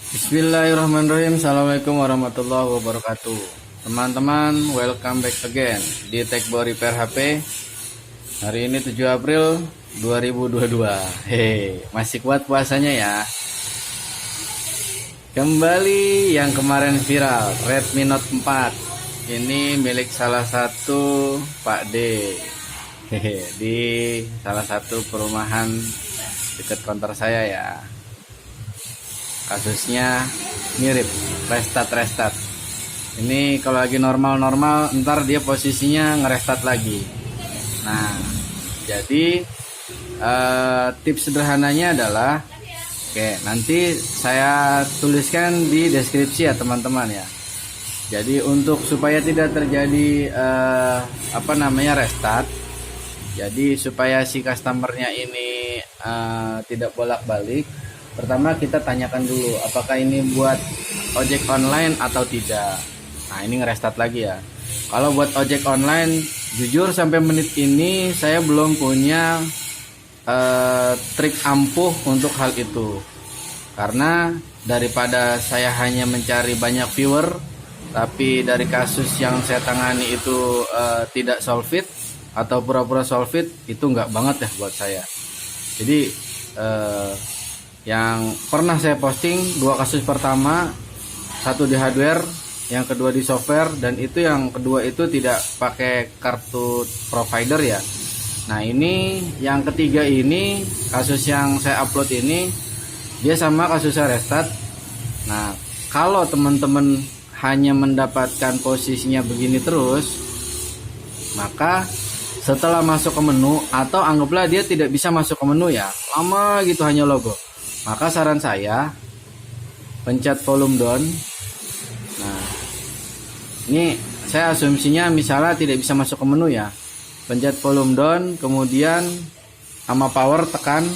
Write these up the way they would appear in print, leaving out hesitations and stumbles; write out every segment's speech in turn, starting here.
Bismillahirrahmanirrahim. Assalamualaikum warahmatullahi wabarakatuh. Teman-teman, welcome back again di Techbo Repair HP. Hari ini 7 April 2022. Masih kuat puasanya ya. Kembali yang kemarin viral, Redmi Note 4. Ini milik salah satu Pak D. Di salah satu perumahan dekat kantor saya ya. Kasusnya mirip restart. Ini kalau lagi normal ntar dia posisinya ngerestart lagi. Nah, jadi tips sederhananya adalah nanti saya tuliskan di deskripsi ya teman-teman ya. Jadi untuk supaya tidak terjadi restart, jadi supaya si customernya ini tidak bolak-balik, pertama kita tanyakan dulu apakah ini buat ojek online atau tidak. Nah, ini ngerestart lagi ya. Kalau buat ojek online, jujur sampai menit ini saya belum punya trik ampuh untuk hal itu. Karena daripada saya hanya mencari banyak viewer, tapi dari kasus yang saya tangani itu tidak solve it atau pura-pura solve it, itu nggak banget ya buat saya. Jadi yang pernah saya posting 2 kasus pertama, satu di hardware, yang kedua di software, dan itu yang kedua itu tidak pakai kartu provider ya. Nah, ini yang ketiga ini kasus yang saya upload ini dia sama kasusnya restart. Nah, kalau teman-teman hanya mendapatkan posisinya begini terus, maka setelah masuk ke menu, atau anggaplah dia tidak bisa masuk ke menu ya, lama gitu hanya logo, maka saran saya pencet volume down. Nah, ini saya asumsinya misalnya tidak bisa masuk ke menu ya, pencet volume down, kemudian sama power tekan.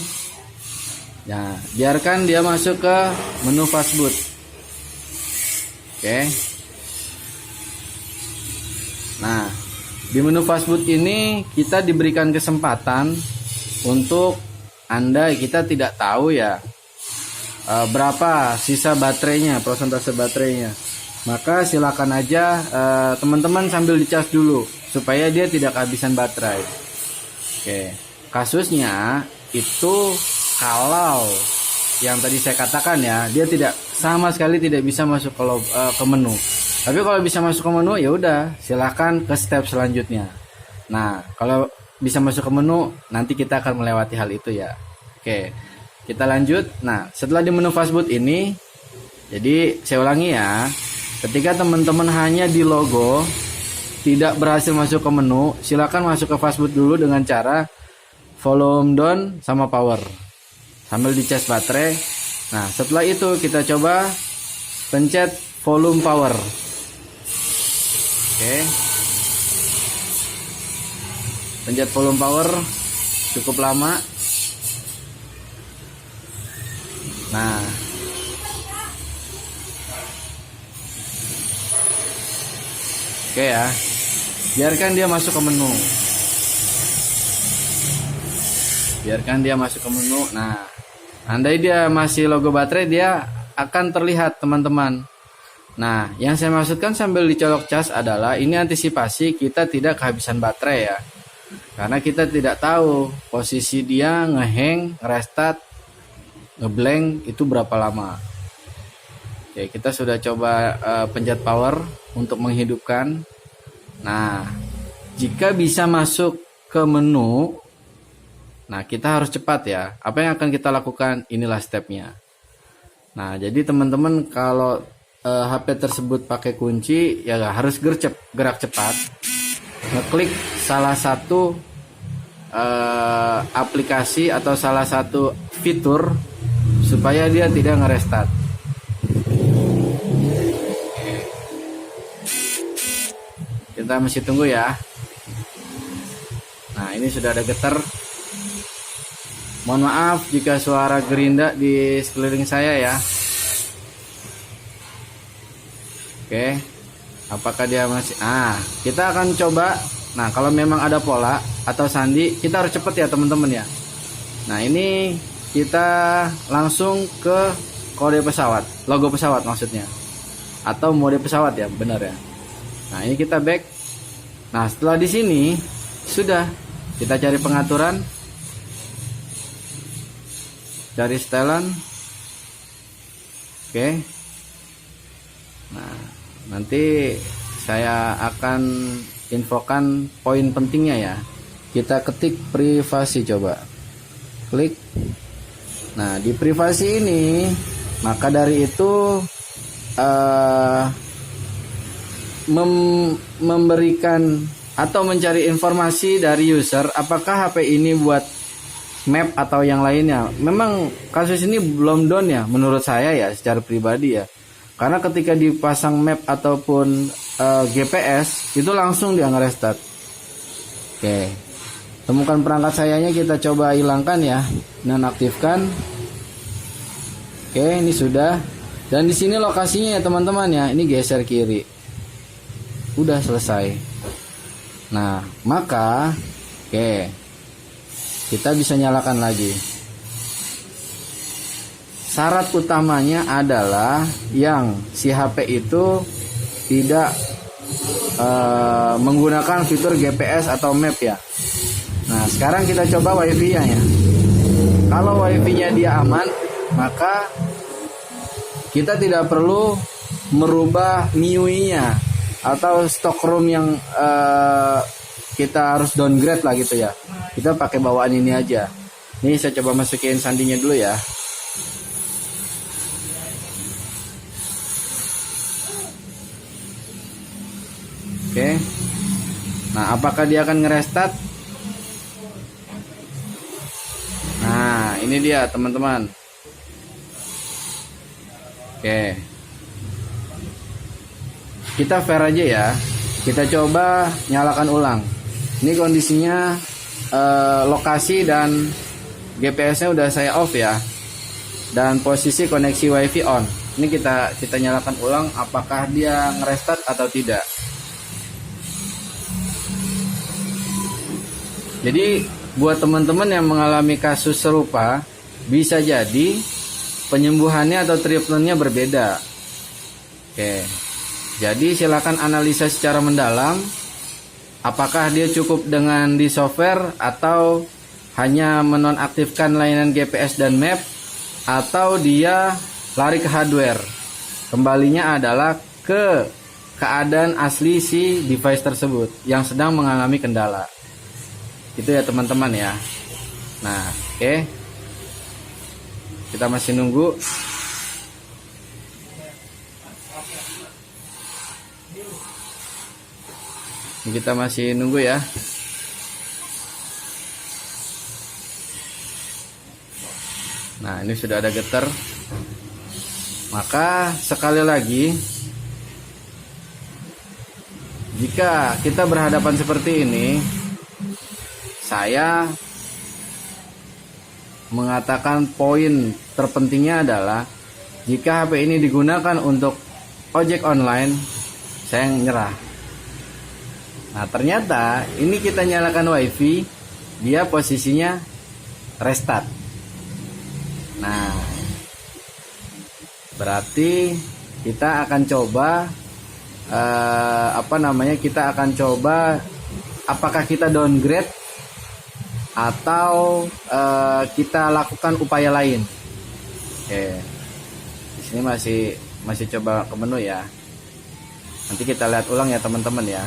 Nah, biarkan dia masuk ke menu fastboot. Nah, di menu fastboot ini kita diberikan kesempatan untuk kita tidak tahu ya berapa sisa baterainya, persentase baterainya. Maka silakan aja teman-teman sambil dicas dulu supaya dia tidak kehabisan baterai. Kasusnya itu kalau yang tadi saya katakan ya, dia tidak sama sekali tidak bisa masuk ke menu. Tapi kalau bisa masuk ke menu ya udah, silahkan ke step selanjutnya. Nah, kalau bisa masuk ke menu, nanti kita akan melewati hal itu ya. Kita lanjut. Nah, setelah di menu fastboot ini, jadi saya ulangi ya, ketika teman-teman hanya di logo tidak berhasil masuk ke menu, silakan masuk ke fastboot dulu dengan cara volume down sama power sambil dicas baterai. Nah, setelah itu kita coba pencet volume power. Pencet volume power cukup lama. Nah, ya, biarkan dia masuk ke menu. Nah, andai dia masih logo baterai, dia akan terlihat teman-teman. Nah, yang saya maksudkan sambil dicolok cas adalah ini antisipasi kita tidak kehabisan baterai ya. Karena kita tidak tahu posisi dia ngehang, restart, ngeblank itu berapa lama. Kita sudah coba pencet power untuk menghidupkan. Nah, jika bisa masuk ke menu, nah kita harus cepat ya. Apa yang akan kita lakukan? Inilah stepnya. Nah, jadi teman-teman kalau HP tersebut pakai kunci ya harus gerak cepat, ngeklik salah satu aplikasi atau salah satu fitur supaya dia tidak ngerestart. Kita masih tunggu ya. Nah, ini sudah ada getar. Mohon maaf jika suara gerinda di sekeliling saya ya. Apakah dia masih? Kita akan coba. Nah, kalau memang ada pola atau sandi, kita harus cepat ya teman-teman ya. Nah, ini kita langsung ke kode pesawat, logo pesawat maksudnya, atau mode pesawat ya, benar ya. Nah ini kita back. Nah setelah di sini sudah, kita cari pengaturan, cari setelan. Oke. Nah nanti saya akan infokan poin pentingnya ya. Kita ketik privasi, coba klik. Nah di privasi ini, maka dari itu memberikan atau mencari informasi dari user apakah HP ini buat map atau yang lainnya. Memang kasus ini belum down ya menurut saya ya, secara pribadi ya, karena ketika dipasang map ataupun GPS itu langsung dia nge-restart. Oke, temukan perangkat sayanya, kita coba hilangkan ya, nonaktifkan. Oke, ini sudah. Dan di sini lokasinya ya teman-teman ya, ini geser kiri. Udah selesai. Nah, maka oke, kita bisa nyalakan lagi. Syarat utamanya adalah yang si HP itu tidak menggunakan fitur GPS atau map ya. Nah sekarang kita coba WiFi-nya ya. Kalau WiFi-nya dia aman, maka kita tidak perlu merubah MIUI-nya atau stock ROM yang kita harus downgrade lah gitu ya. Kita pakai bawaan ini aja. Ini saya coba masukin sandinya dulu ya. Oke. Nah, apakah dia akan ngerestart? Nah, ini dia teman-teman. Oke. Kita fair aja ya. Kita coba nyalakan ulang. Ini kondisinya lokasi dan GPS-nya udah saya off ya. Dan posisi koneksi WiFi on. Ini kita nyalakan ulang apakah dia ngerestart atau tidak. Jadi buat teman-teman yang mengalami kasus serupa, bisa jadi penyembuhannya atau treatmentnya berbeda. Oke, jadi silakan analisa secara mendalam. Apakah dia cukup dengan di software atau hanya menonaktifkan layanan GPS dan map, atau dia lari ke hardware. Kembalinya adalah ke keadaan asli si device tersebut yang sedang mengalami kendala. Itu ya teman-teman ya. Nah, oke. Kita masih nunggu. Kita masih nunggu ya. Nah, ini sudah ada getar. Maka sekali lagi, jika kita berhadapan seperti ini, saya mengatakan poin terpentingnya adalah jika HP ini digunakan untuk ojek online, saya nyerah. Nah ternyata ini kita nyalakan WiFi, dia posisinya restart. Nah berarti kita akan coba kita akan coba apakah kita downgrade atau kita lakukan upaya lain. Oke, di sini masih coba ke menu ya. Nanti kita lihat ulang ya teman-teman ya.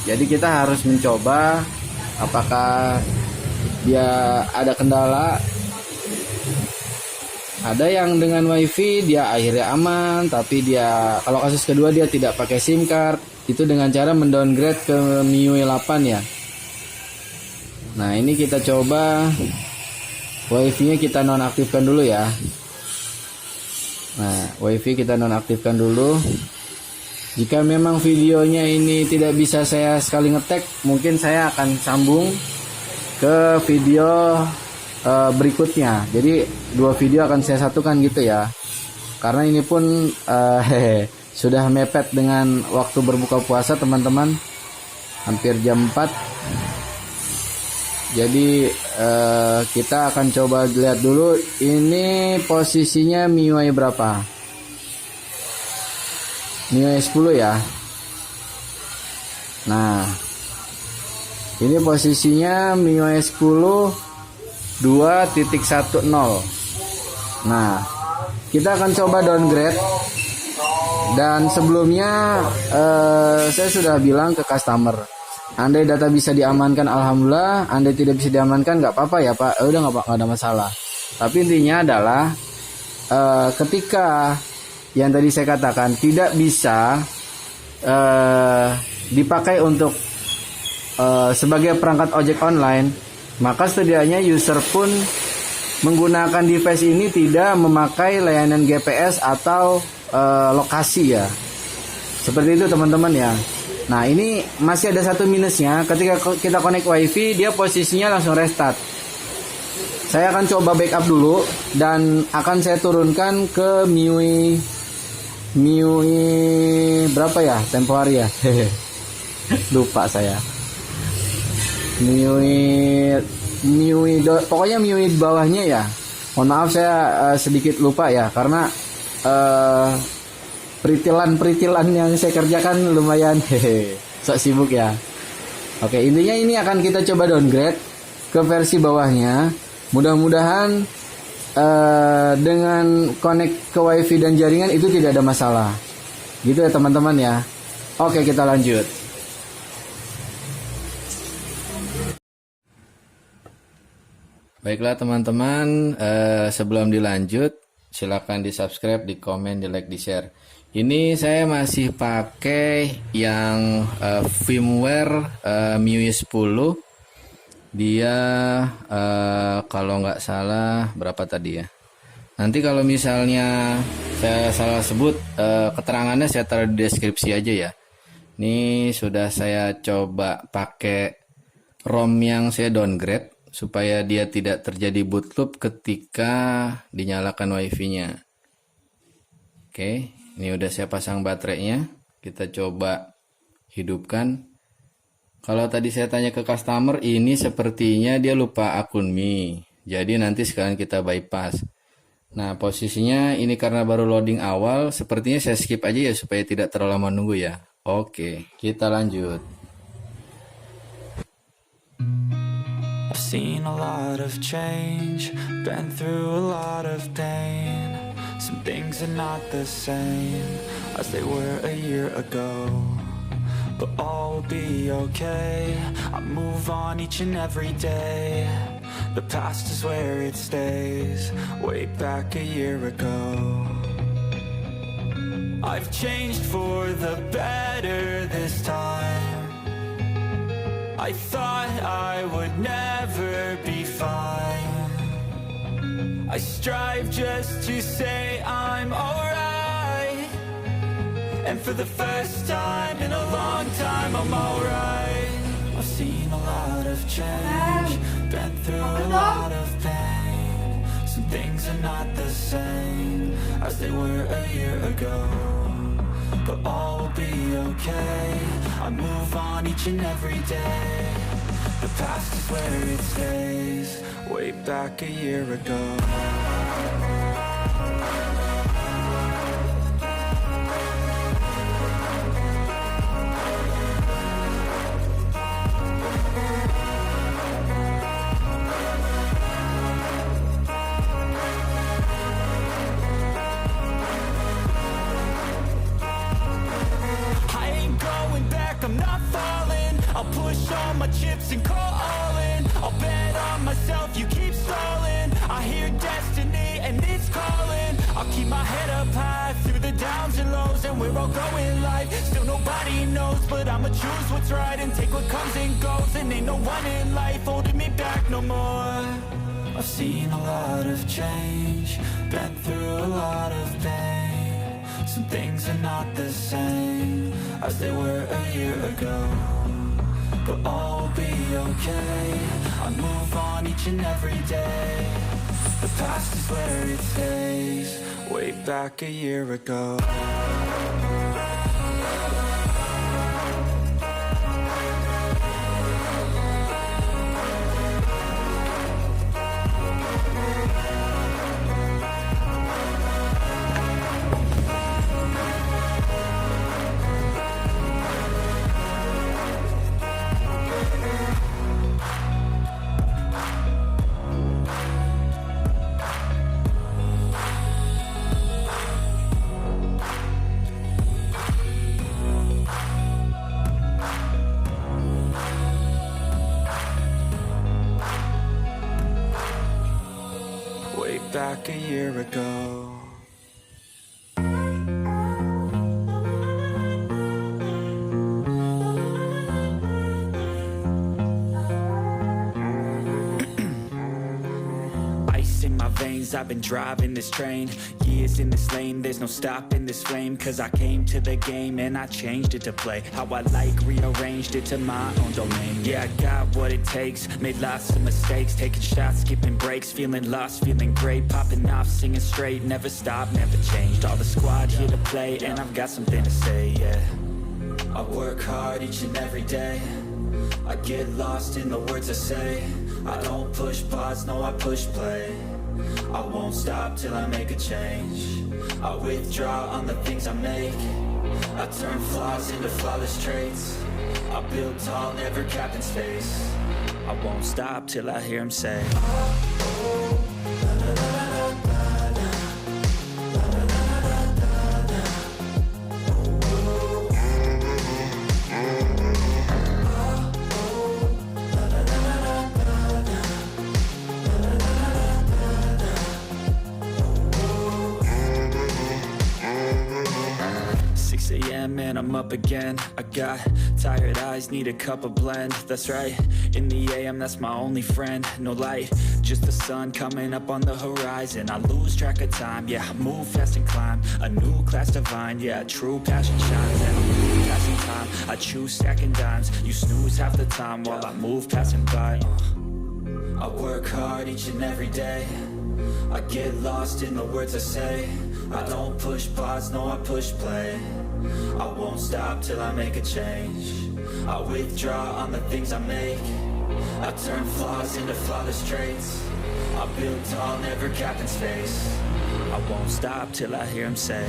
Jadi kita harus mencoba apakah dia ada kendala. Ada yang dengan WiFi dia akhirnya aman, tapi dia kalau kasus kedua dia tidak pakai SIM card. Itu dengan cara mendowngrade ke MIUI 8 ya. Nah ini kita coba WiFi-nya kita nonaktifkan dulu ya. Nah WiFi kita nonaktifkan dulu. Jika memang videonya ini tidak bisa saya sekali ngetek, mungkin saya akan sambung ke video berikutnya. Jadi dua video akan saya satukan gitu ya. Karena ini pun sudah mepet dengan waktu berbuka puasa teman-teman. Hampir jam 4. Jadi kita akan coba lihat dulu ini posisinya MIUI berapa. MIUI 10 ya. Nah, ini posisinya MIUI 10 2.10. Nah, kita akan coba downgrade. Dan sebelumnya saya sudah bilang ke customer, andai data bisa diamankan alhamdulillah, andai tidak bisa diamankan nggak apa-apa ya Pak, udah nggak ada masalah. Tapi intinya adalah ketika yang tadi saya katakan tidak bisa dipakai untuk sebagai perangkat ojek online, maka setidaknya user pun menggunakan device ini tidak memakai layanan GPS atau lokasi ya. Seperti itu teman-teman ya. Nah, ini masih ada satu minusnya. Ketika kita connect wifi, dia posisinya langsung restart. Saya akan coba backup dulu dan akan saya turunkan ke MIUI berapa ya? Tempo hari ya. Lupa saya. Pokoknya MIUI bawahnya ya. Mohon maaf saya sedikit lupa ya, karena peritilan yang saya kerjakan lumayan sok sibuk ya. Oke, intinya ini akan kita coba downgrade ke versi bawahnya. Mudah-mudahan dengan connect ke wifi dan jaringan itu tidak ada masalah. Gitu ya teman-teman ya. Oke, kita lanjut. Baiklah teman-teman, sebelum dilanjut silakan di subscribe, di komen, di like, di share. Ini saya masih pakai yang firmware MIUI 10. Dia kalau nggak salah berapa tadi ya. Nanti kalau misalnya saya salah sebut, keterangannya saya taruh di deskripsi aja ya. Ini sudah saya coba pakai ROM yang saya downgrade supaya dia tidak terjadi boot loop ketika dinyalakan wifi-nya. Oke, ini udah saya pasang baterainya. Kita coba hidupkan. Kalau tadi saya tanya ke customer, ini sepertinya dia lupa akun Mi. Jadi nanti sekalian kita bypass. Nah, posisinya ini karena baru loading awal, sepertinya saya skip aja ya supaya tidak terlalu lama nunggu ya. Oke, kita lanjut. I've seen a lot of change, been through a lot of pain. Some things are not the same as they were a year ago, but all will be okay. I move on each and every day. The past is where it stays, way back a year ago. I've changed for the better this time. I thought I would never be fine. I strive just to say I'm alright, and for the first time in a long time I'm alright. I've seen a lot of change, been through a lot of pain. Some things are not the same as they were a year ago, but all will be okay. I move on each and every day. The past is where it stays, way back a year ago. I'm not falling. I'll push all my chips and call all in. I'll bet on myself, you keep stalling. I hear destiny and it's calling. I'll keep my head up high through the downs and lows, and we're all going life. Still nobody knows, but I'ma choose what's right and take what comes and goes. And ain't no one in life holding me back no more. I've seen a lot of change, been through a lot of pain. Some things are not the same as they were a year ago, but all will be okay. I move on each and every day. The past is where it stays, way back a year ago. a year ago. Ice in my veins, I've been driving this train. Years in this lane, there's no stopping this flame. Cause I came to the game and I changed it to play how I like, rearranged it to my own domain. Yeah, I got what it takes, made lots of mistakes, taking shots, skipping breaks, feeling lost, feeling great, popping off, singing straight, never stopped, never changed. All the squad here to play and I've got something to say, yeah. I work hard each and every day, I get lost in the words I say. I don't push pause, no, I push play. I won't stop till I make a change. I withdraw on the things I make. I turn flaws into flawless traits. I build tall, never capped in space. I won't stop till I hear him say, and I'm up again. I got tired eyes, need a cup of blend. That's right, in the AM, that's my only friend. No light, just the sun coming up on the horizon. I lose track of time, yeah, I move fast and climb a new class divine, yeah, true passion shines. And I'm passing time, I choose stacking dimes. You snooze half the time while I move passing by. I work hard each and every day, I get lost in the words I say. I don't push pause, no, I push play. I won't stop till I make a change. I withdraw on the things I make. I turn flaws into flawless traits. I build tall, never capped in space. I won't stop till I hear him say,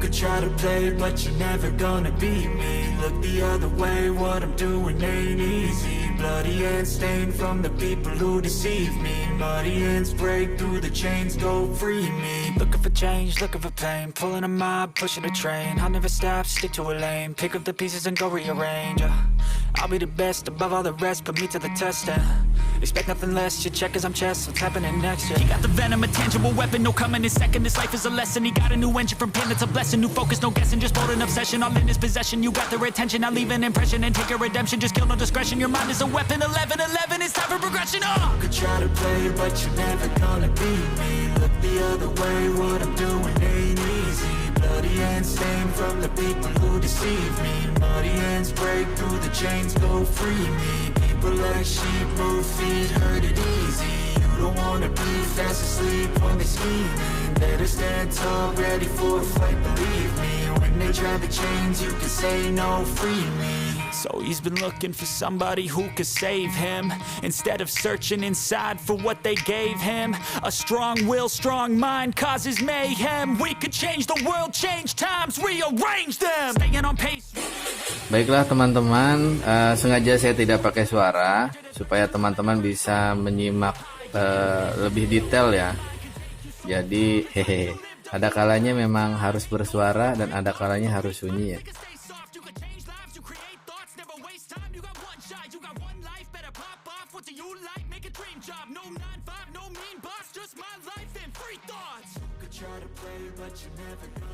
could try to play, but you're never gonna beat me. Look the other way, what I'm doing ain't easy. Bloody hands stained from the people who deceive me. Muddy hands break through the chains, go free me. Looking for change, looking for pain, pulling a mob, pushing a train. I'll never stop, stick to a lane, pick up the pieces and go rearrange. I'll be the best above all the rest, put me to the test and expect nothing less. You check as I'm chess, what's happening next? Yeah. He got the venom, a tangible weapon, no coming in second. This life is a lesson. He got a new engine from pain, it's a blessing. New focus, no guessing, just bold and obsession. All in his possession, you got their attention. I'll leave an impression and take your redemption. Just kill no discretion. Your mind is a weapon. 11-11, it's time for progression. Could try to play, but you're never gonna beat me. Look the other way, what I'm doing ain't easy. Bloody hands stained from the people who deceive me. Muddy hands break through the chains, go free me. People like sheep move feet, hurt it easy. You don't wanna be fast asleep when they're scheming. Better stand tall, ready for a fight, believe me. When they try to change, you can say no, free me. So he's been looking for somebody who could save him, instead of searching inside for what they gave him. A strong will, strong mind causes mayhem. We could change the world, change times, rearrange them. Staying on pace. Baiklah teman-teman, sengaja saya tidak pakai suara supaya teman-teman bisa menyimak lebih detail ya. Jadi ada kalanya memang harus bersuara dan ada kalanya harus sunyi ya.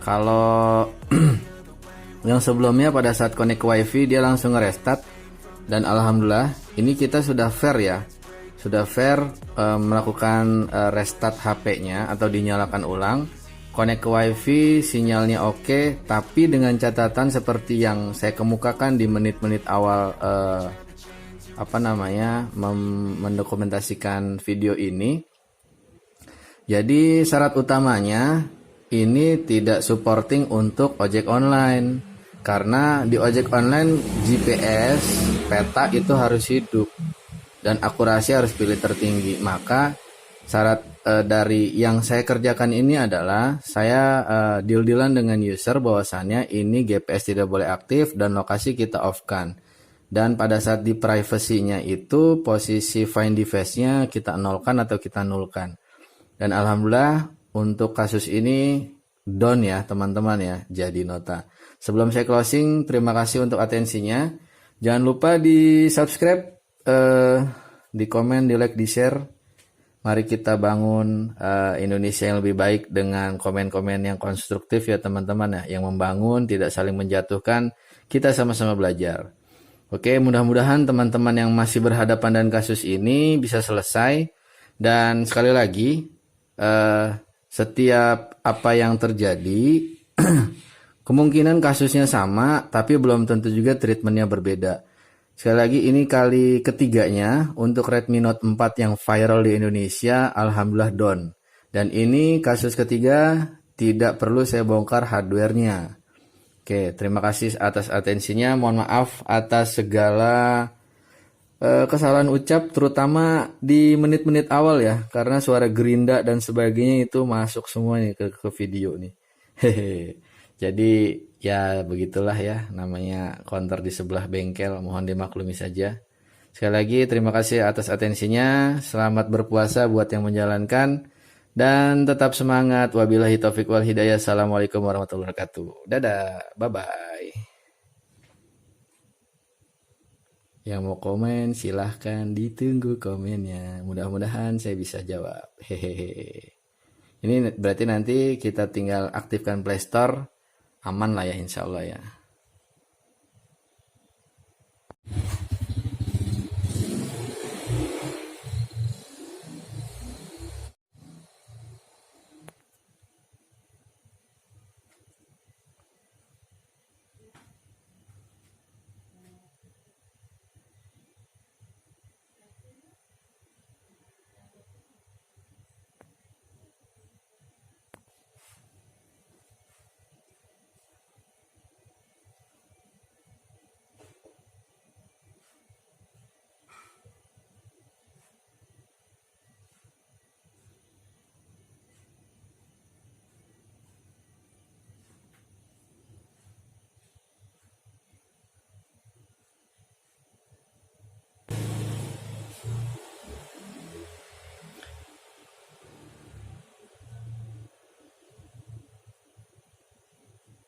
Kalau yang sebelumnya pada saat connect wifi dia langsung ngerestart, dan alhamdulillah ini kita sudah fair ya, sudah fair melakukan restart HP-nya atau dinyalakan ulang. Connect ke wifi sinyalnya oke, tapi dengan catatan seperti yang saya kemukakan di menit-menit awal mendokumentasikan video ini. Jadi syarat utamanya ini tidak supporting untuk ojek online, karena di ojek online GPS peta itu harus hidup dan akurasi harus pilih tertinggi. Maka syarat dari yang saya kerjakan ini adalah saya deal-dealan dengan user bahwasannya ini GPS tidak boleh aktif dan lokasi kita off-kan. Dan pada saat di privacy-nya itu posisi find device-nya kita nolkan atau kita nulkan. Dan alhamdulillah untuk kasus ini down ya teman-teman ya, jadi nota. Sebelum saya closing, terima kasih untuk atensinya. Jangan lupa di subscribe, di komen, di like, di share. Mari kita bangun Indonesia yang lebih baik dengan komen-komen yang konstruktif ya teman-teman ya, yang membangun, tidak saling menjatuhkan. Kita sama-sama belajar. Oke, mudah-mudahan teman-teman yang masih berhadapan dengan kasus ini bisa selesai. Dan sekali lagi, setiap apa yang terjadi kemungkinan kasusnya sama, tapi belum tentu juga treatmentnya berbeda. Sekali lagi ini kali ketiganya untuk Redmi Note 4 yang viral di Indonesia, alhamdulillah down. Dan ini kasus ketiga, tidak perlu saya bongkar hardware-nya. Oke, terima kasih atas atensinya. Mohon maaf atas segala kesalahan ucap, terutama di menit-menit awal ya, karena suara gerinda dan sebagainya itu masuk semuanya ke video nih. Hehe. Jadi ya begitulah ya, namanya counter di sebelah bengkel, mohon dimaklumi saja. Sekali lagi terima kasih atas atensinya. Selamat berpuasa buat yang menjalankan dan tetap semangat. Wabillahi taufik wal hidayah. Assalamualaikum warahmatullahi wabarakatuh. Dadah, bye bye. Yang mau komen silahkan, ditunggu komennya. Mudah-mudahan saya bisa jawab. Hehehe. Ini berarti nanti kita tinggal aktifkan Play Store. Aman lah ya insya Allah ya.